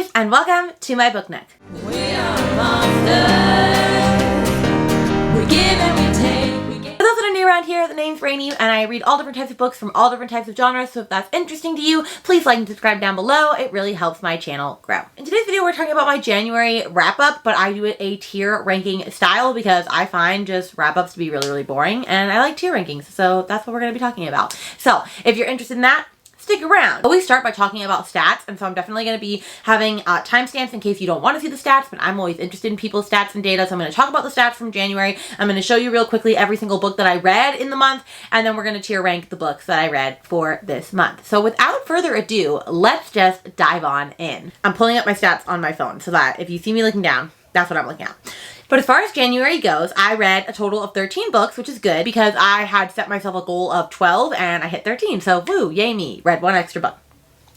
Babes, and welcome to my book nook. We are monsters. We give and we take. For those that are new around here, the name's Rainy, and I read all different types of books from all different types of genres, so if that's interesting to you, please like and subscribe down below. It really helps my channel grow. In today's video, we're talking about my January wrap-up, but I do it a tier ranking style because I find just wrap-ups to be really boring, and I like tier rankings, so that's what we're going to be talking about. So, if you're interested in that, stick around. We start by talking about stats, and so I'm definitely going to be having timestamps in case you don't want to see the stats, but I'm always interested in people's stats and data, so I'm going to talk about the stats from January. I'm going to show you real quickly every single book that I read in the month, and then we're going to tier rank the books that I read for this month. So without further ado, let's just dive on in. I'm pulling up my stats on my phone so that if you see me looking down, that's what I'm looking at. But as far as January goes, I read a total of 13 books, which is good because I had set myself a goal of 12 and I hit 13. So woo, yay me, read one extra book.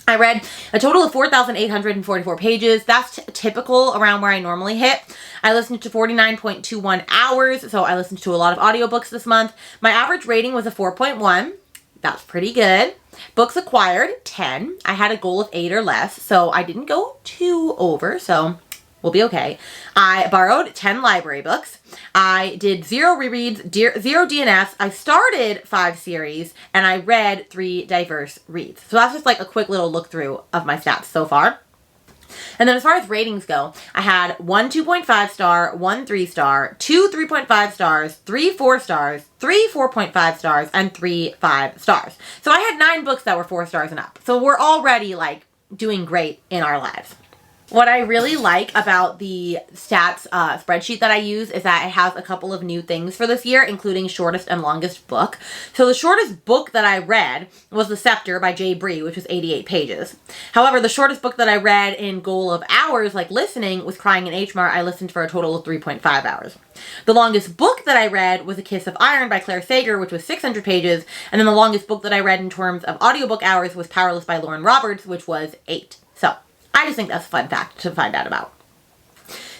I read a total of 4,844 pages. That's typical around where I normally hit. I listened to 49.21 hours, so I listened to a lot of audiobooks this month. My average rating was a 4.1. That's pretty good. Books acquired, 10. I had a goal of 8 or less, so I didn't go too over, so we'll be okay. I borrowed 10 library books. I did 0 rereads, 0 DNFs. I started 5 series, and I read 3 diverse reads. So that's just like a quick little look through of my stats so far. And then as far as ratings go, I had 1 2.5 star, 1 3 star, 2 3.5 stars, 3 4 stars, 3 4.5 stars, and 3 5 stars. So I had 9 books that were 4 stars and up. So we're already like doing great in our lives. What I really like about the stats spreadsheet that I use is that it has a couple of new things for this year, including shortest and longest book. So the shortest book that I read was The Scepter by J. Bree, which was 88 pages. However, the shortest book that I read in goal of hours, like listening, was Crying in H. Mart. I listened for a total of 3.5 hours. The longest book that I read was A Kiss of Iron by Claire Sager, which was 600 pages. And then the longest book that I read in terms of audiobook hours was Powerless by Lauren Roberts, which was 8. So I just think that's a fun fact to find out about.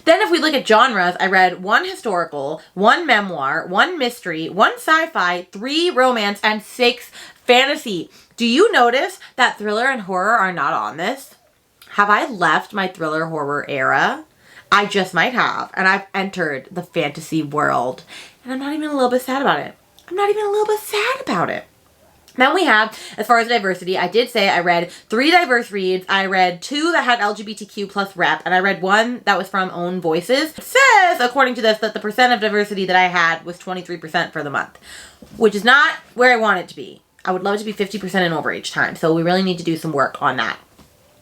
Then if we look at genres, I read 1 historical, 1 memoir, 1 mystery, 1 sci-fi, 3 romance, and 6 fantasy. Do you notice that thriller and horror are not on this? Have I left my thriller horror era? I just might have, and I've entered the fantasy world, and I'm not even a little bit sad about it. Then we have, as far as diversity, I did say I read 3 diverse reads. I read 2 that had LGBTQ plus rep, and I read 1 that was from Own Voices. It says, according to this, that the percent of diversity that I had was 23% for the month, which is not where I want it to be. I would love it to be 50% and over each time, so we really need to do some work on that.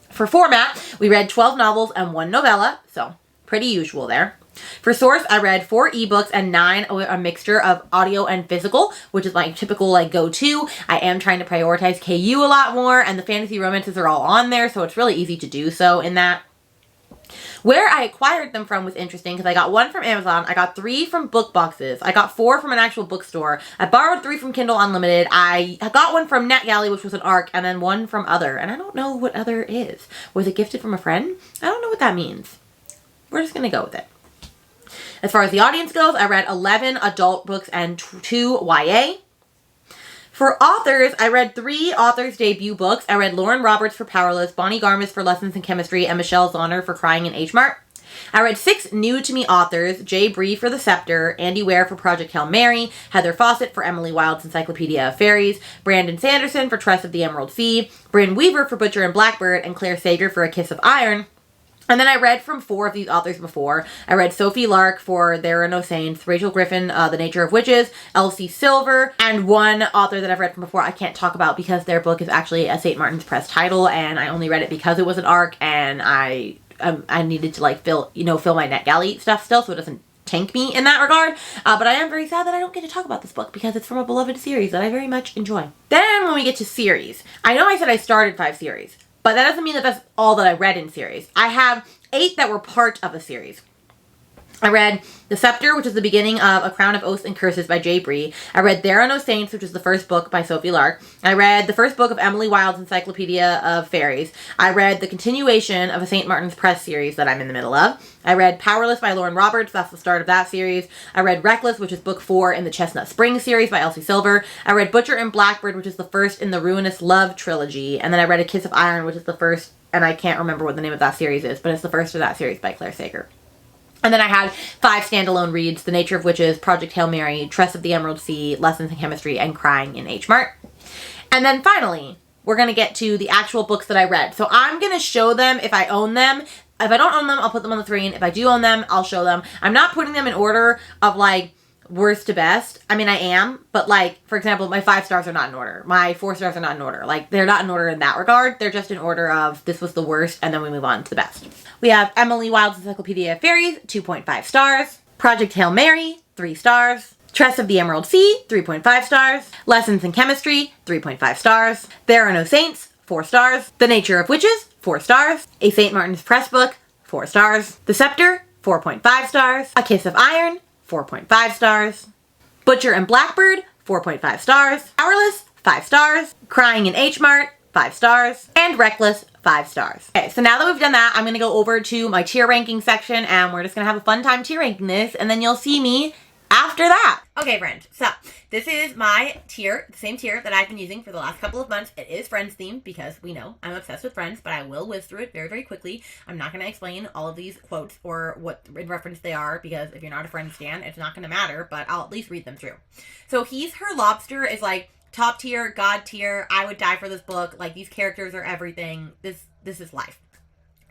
For format, we read 12 novels and 1 novella, so pretty usual there. For source, I read 4 ebooks and 9 a mixture of audio and physical, which is my typical like go-to. I am trying to prioritize KU a lot more, and the fantasy romances are all on there, so it's really easy to do so in that. Where I acquired them from was interesting because I got 1 from Amazon, I got 3 from book boxes, I got 4 from an actual bookstore, I borrowed 3 from Kindle Unlimited, I got 1 from NetGalley, which was an ARC, and then 1 from Other, and I don't know what Other is. Was it gifted from a friend? I don't know what that means. We're just gonna go with it. As far as the audience goes, I read 11 adult books and 2 YA. For authors, I read 3 authors' debut books. I read Lauren Roberts for Powerless, Bonnie Garmis for Lessons in Chemistry, and Michelle Zauner for Crying in H. Mart. I read 6 new-to-me authors, J. Bree for The Scepter, Andy Ware for Project Hail Mary, Heather Fawcett for Emily Wilde's Encyclopedia of Fairies, Brandon Sanderson for Tress of the Emerald Sea, Bryn Weaver for Butcher and Blackbird, and Claire Sager for A Kiss of Iron. And then I read from 4 of these authors before. I read Sophie Lark for There Are No Saints, Rachel Griffin, The Nature of Witches, Elsie Silver, and 1 author that I've read from before I can't talk about because their book is actually a St. Martin's Press title, and I only read it because it was an ARC, and I needed to like fill my NetGalley stuff still, so it doesn't tank me in that regard. But I am very sad that I don't get to talk about this book because it's from a beloved series that I very much enjoy. Then when we get to series, I know I said I started 5 series. But that doesn't mean that that's all that I read in series. I have 8 that were part of a series. I read The Scepter, which is the beginning of A Crown of Oaths and Curses by J. Bree. I read There Are No Saints, which is the first book by Sophie Lark. I read the first book of Emily Wilde's Encyclopedia of Fairies. I read the continuation of a St. Martin's Press series that I'm in the middle of. I read Powerless by Lauren Roberts. That's the start of that series. I read Reckless, which is book 4 in the Chestnut Springs series by Elsie Silver. I read Butcher and Blackbird, which is the first in the Ruinous Love trilogy. And then I read A Kiss of Iron, which is the first and I can't remember what the name of that series is, but it's the first of that series by Claire Sager. And then I had 5 standalone reads: The Nature of Witches, Project Hail Mary, Tress of the Emerald Sea, Lessons in Chemistry, and Crying in H Mart. And then finally, we're going to get to the actual books that I read. So I'm going to show them if I own them. If I don't own them, I'll put them on the screen. If I do own them, I'll show them. I'm not putting them in order of like worst to best. I mean, I am, but like, for example, my 5 stars are not in order. My 4 stars are not in order. Like, they're not in order in that regard. They're just in order of this was the worst, and then we move on to the best. We have Emily Wilde's Encyclopedia of Fairies, 2.5 stars. Project Hail Mary, 3 stars. Tress of the Emerald Sea, 3.5 stars. Lessons in Chemistry, 3.5 stars. There Are No Saints, 4 stars. The Nature of Witches, 4 stars. A St. Martin's Press book, 4 stars. The Scepter, 4.5 stars. A Kiss of Iron, 4.5 stars. Butcher and Blackbird, 4.5 stars. Powerless, 5 stars. Crying in H Mart, 5 stars. And Reckless, 5 stars. Okay, so now that we've done that, I'm going to go over to my tier ranking section, and we're just going to have a fun time tier ranking this, and then you'll see me after that. Okay, friends, so this is my tier, the same tier that I've been using for the last couple of months. It is Friends themed because we know I'm obsessed with Friends, but I will whiz through it very, very quickly. I'm not going to explain all of these quotes or what in reference they are, because if you're not a Friends fan, it's not going to matter, but I'll at least read them through. So He's Her Lobster is like top tier, god tier. I would die for this book. Like, these characters are everything. This is life.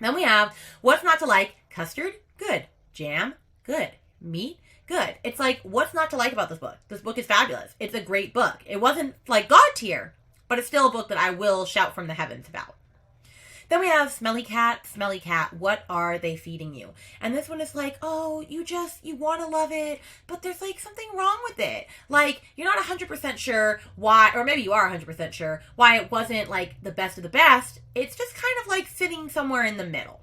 Then we have What's Not to Like. Custard, good. Jam, good. Meat, good. It's like, what's not to like about this book? This book is fabulous. It's a great book. It wasn't like god tier, but it's still a book that I will shout from the heavens about. Then we have Smelly Cat, what are they feeding you? And this one is like, oh, you want to love it, but there's like something wrong with it. Like, you're not 100% sure why, or maybe you are 100% sure why it wasn't like the best of the best. It's just kind of like sitting somewhere in the middle.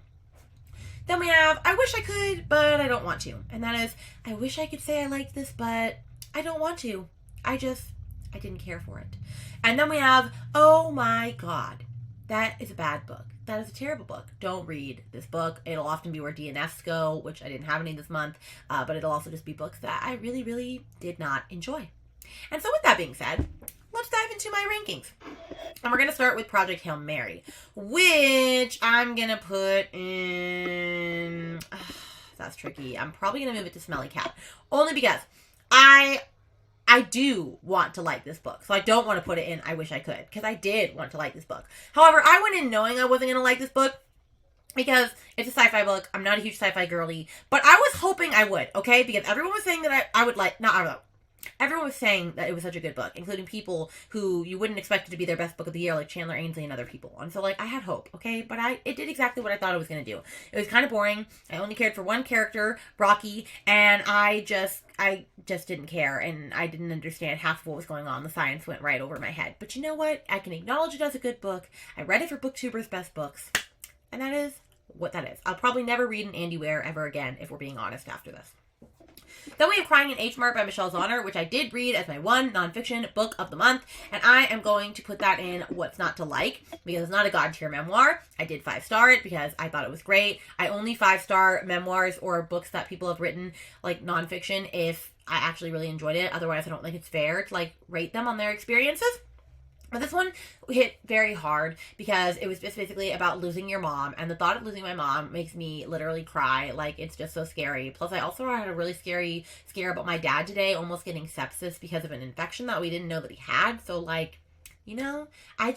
Then we have I Wish I Could, but I don't want to. And that is, I wish I could say I liked this, but I don't want to. I didn't care for it. And then we have Oh My God. That is a bad book. That is a terrible book. Don't read this book. It'll often be where DNFs go, which I didn't have any this month, but it'll also just be books that I really, really did not enjoy. And so with that being said, let's dive into my rankings. And we're going to start with Project Hail Mary, which I'm going to put in... that's tricky. I'm probably going to move it to Smelly Cat. Only because I do want to like this book. So I don't want to put it in I Wish I Could, because I did want to like this book. However, I went in knowing I wasn't going to like this book because it's a sci-fi book. I'm not a huge sci-fi girly, but I was hoping I would, okay? Because everyone was saying that I would like... Not everyone. Everyone was saying that it was such a good book, including people who you wouldn't expect it to be their best book of the year, like Chandler Ainsley and other people. And so, like, I had hope, okay? But it did exactly what I thought it was going to do. It was kind of boring. I only cared for one character, Rocky, and I just didn't care, and I didn't understand half of what was going on. The science went right over my head. But you know what? I can acknowledge it as a good book. I read it for BookTuber's Best Books, and that is what that is. I'll probably never read an Andy Weir ever again, if we're being honest after this. Then we have Crying in H Mart by Michelle Zauner, which I did read as my one nonfiction book of the month, and I am going to put that in What's Not to Like, because it's not a god tier memoir. I did 5-star it because I thought it was great. I only 5-star memoirs or books that people have written, like nonfiction, if I actually really enjoyed it. Otherwise, I don't think it's fair to like rate them on their experiences. But this one hit very hard because it was just basically about losing your mom. And the thought of losing my mom makes me literally cry. Like, it's just so scary. Plus, I also had a really scary scare about my dad today, almost getting sepsis because of an infection that we didn't know that he had. So, like, you know, I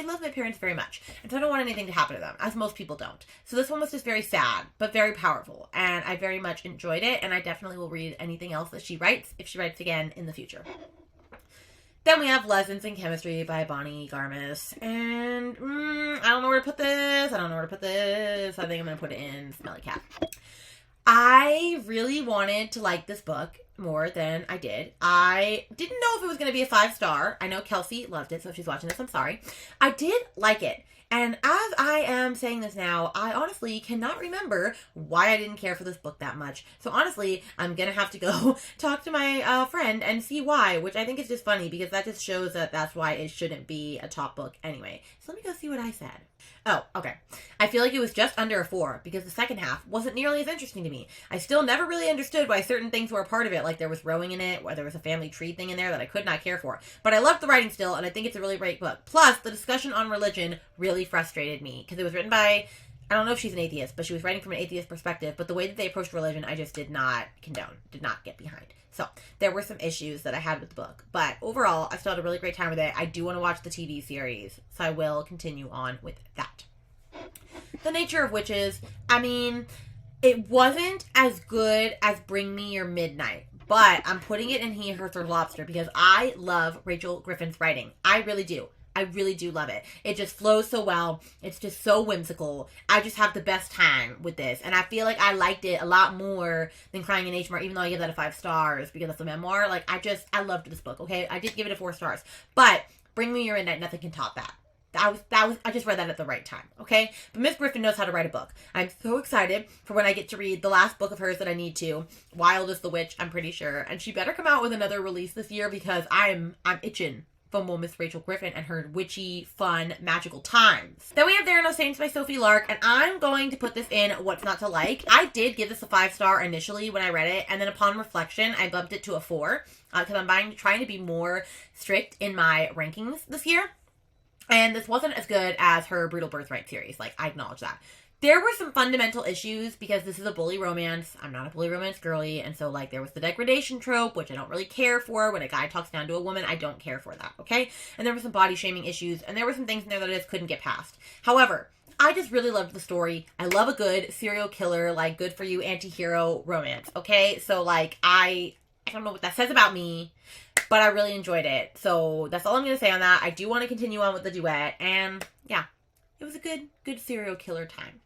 love my parents very much. And so I don't want anything to happen to them, as most people don't. So this one was just very sad, but very powerful. And I very much enjoyed it. And I definitely will read anything else that she writes, if she writes again in the future. Then we have Lessons in Chemistry by Bonnie Garmis. And I don't know where to put this. I think I'm going to put it in Smelly Cat. I really wanted to like this book more than I did. I didn't know if it was going to be a 5-star. I know Kelsey loved it, so if she's watching this, I'm sorry. I did like it. And as I am saying this now, I honestly cannot remember why I didn't care for this book that much. So honestly, I'm going to have to go talk to my friend and see why, which I think is just funny because that just shows that that's why it shouldn't be a top book anyway. So let me go see what I said. Oh, okay. I feel like it was just under a 4 because the second half wasn't nearly as interesting to me. I still never really understood why certain things were a part of it, like there was rowing in it, or there was a family tree thing in there that I could not care for. But I loved the writing still, and I think it's a really great book. Plus, the discussion on religion really really frustrated me because it was written by, I don't know if she's an atheist, but she was writing from an atheist perspective. But the way that they approached religion, I just did not condone, did not get behind. So there were some issues that I had with the book. But overall, I still had a really great time with it. I do want to watch the TV series, so I will continue on with that. The Nature of Witches, I mean, it wasn't as good as Bring Me Your Midnight. But I'm putting it in here, Her Third Lobster, because I love Rachel Griffin's writing. I really do. I really do love it. It just flows so well. It's just so whimsical. I just have the best time with this. And I feel like I liked it a lot more than Crying in H Mart, even though I give that a 5 stars because it's a memoir. Like, I loved this book, okay? I did give it a 4 stars. But Bring Me Your Midnight, nothing can top that. I just read that at the right time, okay? But Miss Griffin knows how to write a book. I'm so excited for when I get to read the last book of hers that I need to. Wild is the Witch, I'm pretty sure. And she better come out with another release this year because I'm itching for more Miss Rachel Griffin and her witchy, fun, magical times. Then we have There Are No Saints by Sophie Lark, and I'm going to put this in What's Not to Like. I did give this a 5 star initially when I read it, and then upon reflection, I bumped it to a 4 because I'm trying to be more strict in my rankings this year. And this wasn't as good as her Brutal Birthright series. Like, I acknowledge that. There were some fundamental issues because this is a bully romance. I'm not a bully romance girly. And so, like, there was the degradation trope, which I don't really care for. When a guy talks down to a woman, I don't care for that, okay? And there were some body shaming issues. And there were some things in there that I just couldn't get past. However, I just really loved the story. I love a good serial killer, like, good for you anti-hero romance, okay? So, like, I don't know what that says about me, but I really enjoyed it. So that's all I'm going to say on that. I do want to continue on with the duet. And yeah, it was a good serial killer time.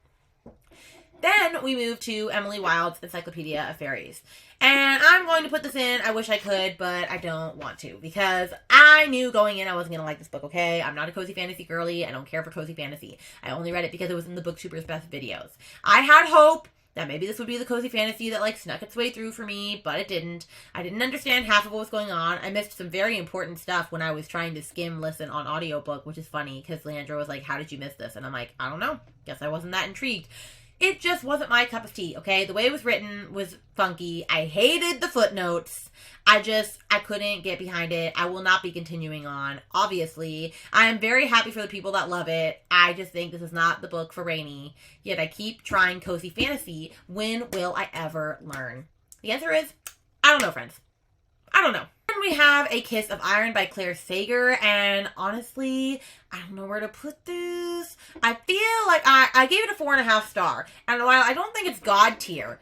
Then we move to Emily Wilde's Encyclopedia of Fairies. And I'm going to put this in. I wish I could, but I don't want to. Because I knew going in I wasn't going to like this book, okay? I'm not a cozy fantasy girly. I don't care for cozy fantasy. I only read it because it was in the BookTuber's Best Videos. I had hope that maybe this would be the cozy fantasy that, like, snuck its way through for me, but it didn't. I didn't understand half of what was going on. I missed some very important stuff when I was trying to skim listen on audiobook, which is funny, because Leandra was like, how did you miss this? And I'm like, I don't know. Guess I wasn't that intrigued. It just wasn't my cup of tea, okay? The way it was written was funky. I hated the footnotes. I couldn't get behind it. I will not be continuing on, obviously. I am very happy for the people that love it. I just think this is not the book for Rainy. Yet I keep trying cozy fantasy. When will I ever learn? The answer is, I don't know, friends. I don't know. Then we have A Kiss of Iron by Claire Sager, and honestly, I don't know where to put this. I feel like I gave it a 4.5 star, and while I don't think it's God tier,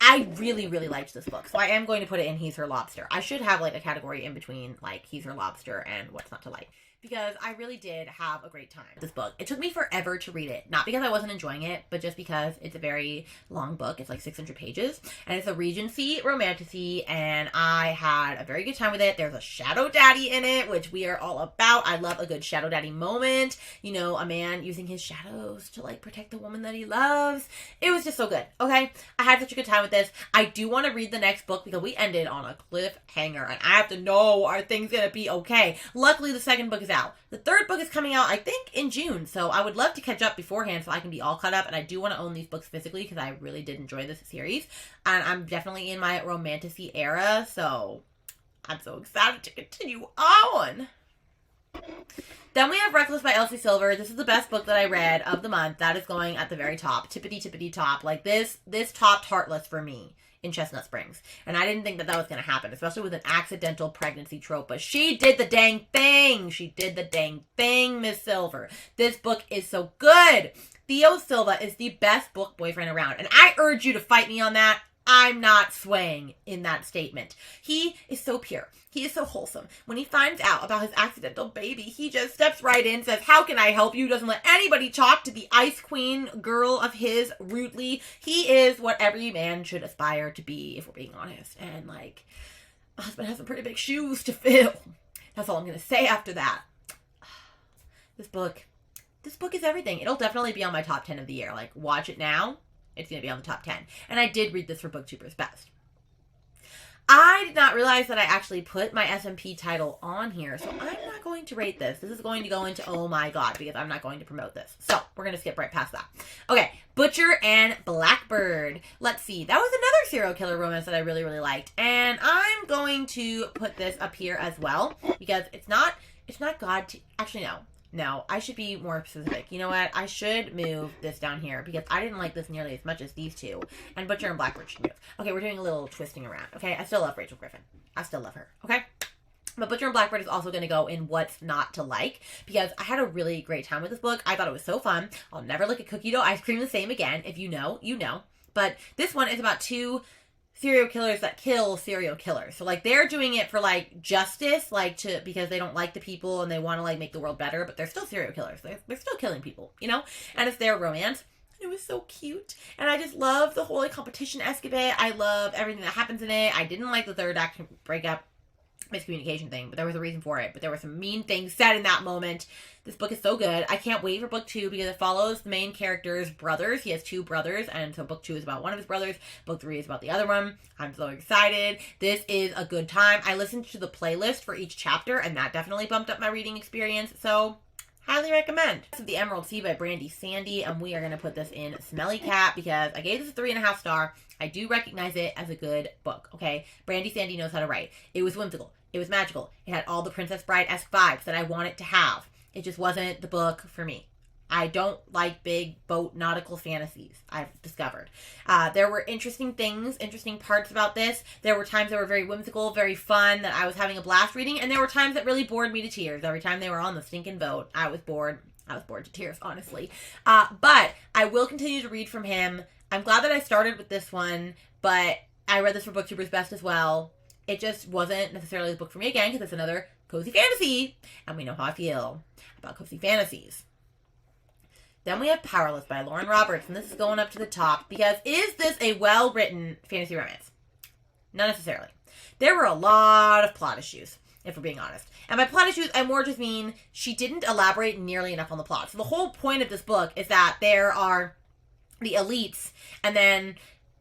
I really, really liked this book, so I am going to put it in He's Her Lobster. I should have, like, a category in between, like, He's Her Lobster and What's Not to Like, because I really did have a great time with this book. It took me forever to read it. Not because I wasn't enjoying it, but just because it's a very long book. It's like 600 pages. And it's a Regency romantasy, and I had a very good time with it. There's a shadow daddy in it, which we are all about. I love a good shadow daddy moment. You know, a man using his shadows to, like, protect the woman that he loves. It was just so good, okay? I had such a good time with this. I do want to read the next book because we ended on a cliffhanger, and I have to know, are things going to be okay? Luckily, the second book is out. The third book is coming out, I think, in June, so I would love to catch up beforehand so I can be all caught up, and I do want to own these books physically because I really did enjoy this series, and I'm definitely in my romantasy era, so I'm so excited to continue on. Then we have Reckless by Elsie Silver. This is the best book that I read of the month. That is going at the very top. Tippity top. Like, this topped Heartless for me in Chestnut Springs. And I didn't think that was going to happen, especially with an accidental pregnancy trope. But she did the dang thing. She did the dang thing, Miss Silver. This book is so good. Theo Silva is the best book boyfriend around. And I urge you to fight me on that. I'm not swaying in that statement. He is so pure. He is so wholesome. When he finds out about his accidental baby, he just steps right in, says, how can I help you? Doesn't let anybody talk to the ice queen girl of his rudely. He is what every man should aspire to be, if we're being honest. And, like, my husband has some pretty big shoes to fill. That's all I'm going to say after that. This book is everything. It'll definitely be on my top 10 of the year. Like, watch it now. It's going to be on the top 10. And I did read this for BookTuber's Best. I did not realize that I actually put my SMP title on here, so I'm not going to rate this. This is going to go into oh my god, because I'm not going to promote this. So, we're going to skip right past that. Okay, Butcher and Blackbird. Let's see. That was another serial killer romance that I really, really liked. And I'm going to put this up here as well, because it's not God tier. Actually, no. No, I should be more specific. You know what? I should move this down here because I didn't like this nearly as much as these two. And Butcher and Blackbird should move. Okay, we're doing a little twisting around. Okay, I still love Rachel Griffin. I still love her. Okay? But Butcher and Blackbird is also going to go in What's Not to Like because I had a really great time with this book. I thought it was so fun. I'll never lick a cookie dough ice cream the same again. If you know, you know. But this one is about two serial killers that kill serial killers. So, like, they're doing it for, like, justice, like, because they don't like the people and they want to, like, make the world better, but they're still serial killers. They're still killing people, you know? And it's their romance. And it was so cute. And I just love the whole, like, competition escapade. I love everything that happens in it. I didn't like the third act breakup miscommunication thing, but there was a reason for it. But there were some mean things said in that moment. This book is so good. I can't wait for book 2 because it follows the main character's brothers. He has 2 brothers, and so book 2 is about one of his brothers. Book 3 is about the other one. I'm so excited. This is a good time. I listened to the playlist for each chapter, and that definitely bumped up my reading experience, so highly recommend. This is The Emerald Sea by Brandy Sandy, and we are going to put this in Smelly Cat because I gave this a 3.5 star. I do recognize it as a good book, okay? Brandy Sandy knows how to write. It was whimsical. It was magical. It had all the Princess Bride-esque vibes that I want it to have. It just wasn't the book for me. I don't like big boat nautical fantasies, I've discovered. There were interesting things, interesting parts about this. There were times that were very whimsical, very fun, that I was having a blast reading, and there were times that really bored me to tears. Every time they were on the stinking boat, I was bored. I was bored to tears, honestly. But I will continue to read from him. I'm glad that I started with this one, but I read this for Booktuber's Best as well. It just wasn't necessarily the book for me again because it's another cozy fantasy, and we know how I feel about cozy fantasies. Then we have Powerless by Lauren Roberts, and this is going up to the top because is this a well-written fantasy romance? Not necessarily. There were a lot of plot issues, if we're being honest. And by plot issues, I more just mean she didn't elaborate nearly enough on the plot. So the whole point of this book is that there are the elites and then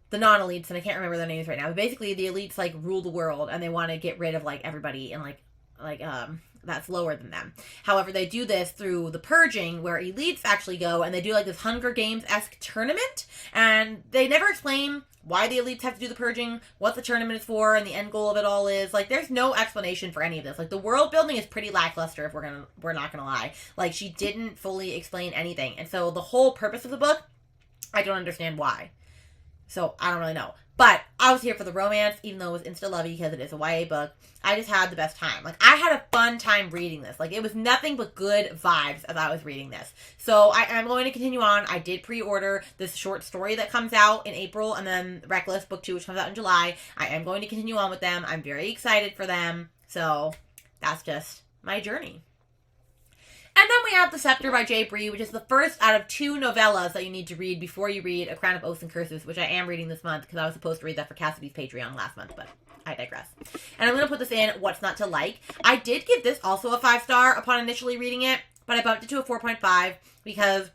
the non-elites, and I can't remember their names right now, but basically the elites, like, rule the world, and they want to get rid of, like, everybody and, like, that's lower than them. However, they do this through the purging, where elites actually go, and they do, like, this Hunger Games-esque tournament, and they never explain why the elites have to do the purging, what the tournament is for, and the end goal of it all is. Like, there's no explanation for any of this. Like, the world building is pretty lackluster, if we're not gonna lie. Like, she didn't fully explain anything, and so the whole purpose of the book, I don't understand why. So, I don't really know. But I was here for the romance, even though it was insta-lovey because it is a YA book. I just had the best time. Like, I had a fun time reading this. Like, it was nothing but good vibes as I was reading this. So, I'm going to continue on. I did pre-order this short story that comes out in April, and then Reckless Book 2, which comes out in July. I am going to continue on with them. I'm very excited for them. So, that's just my journey. And then we have The Scepter by J. Bree, which is the first out of 2 novellas that you need to read before you read A Crown of Oaths and Curses, which I am reading this month because I was supposed to read that for Cassidy's Patreon last month, but I digress. And I'm going to put this in What's Not to Like. I did give this also a 5-star upon initially reading it, but I bumped it to a 4.5 because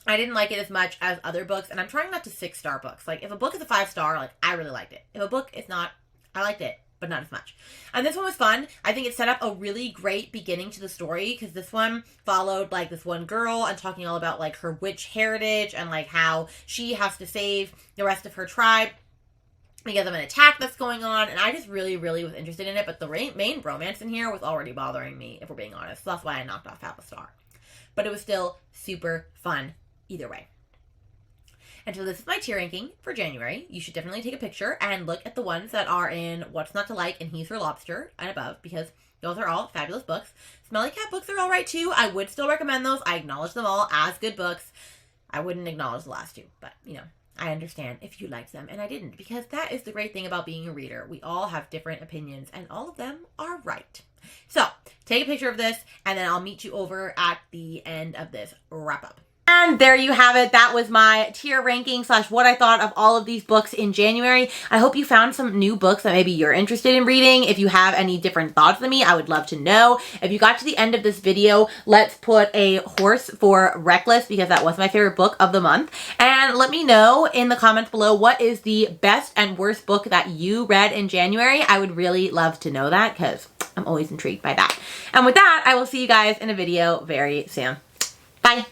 I didn't like it as much as other books, and I'm trying not to 6-star books. Like, if a book is a 5-star, like, I really liked it. If a book is not, I liked it, but not as much. And this one was fun. I think it set up a really great beginning to the story because this one followed, like, this one girl and talking all about, like, her witch heritage and, like, how she has to save the rest of her tribe because of an attack that's going on. And I just really, really was interested in it. But the main romance in here was already bothering me, if we're being honest. So that's why I knocked off half a star. But it was still super fun either way. And so this is my tier ranking for January. You should definitely take a picture and look at the ones that are in What's Not to Like and He's Her Lobster and above, because those are all fabulous books. Smelly Cat books are all right too. I would still recommend those. I acknowledge them all as good books. I wouldn't acknowledge the last 2, but, you know, I understand if you liked them and I didn't, because that is the great thing about being a reader. We all have different opinions and all of them are right. So take a picture of this and then I'll meet you over at the end of this wrap up. And there you have it. That was my tier ranking / what I thought of all of these books in January. I hope you found some new books that maybe you're interested in reading. If you have any different thoughts than me, I would love to know. If you got to the end of this video, let's put a horse for Reckless because that was my favorite book of the month. And let me know in the comments below what is the best and worst book that you read in January. I would really love to know that because I'm always intrigued by that. And with that, I will see you guys in a video very soon. Bye.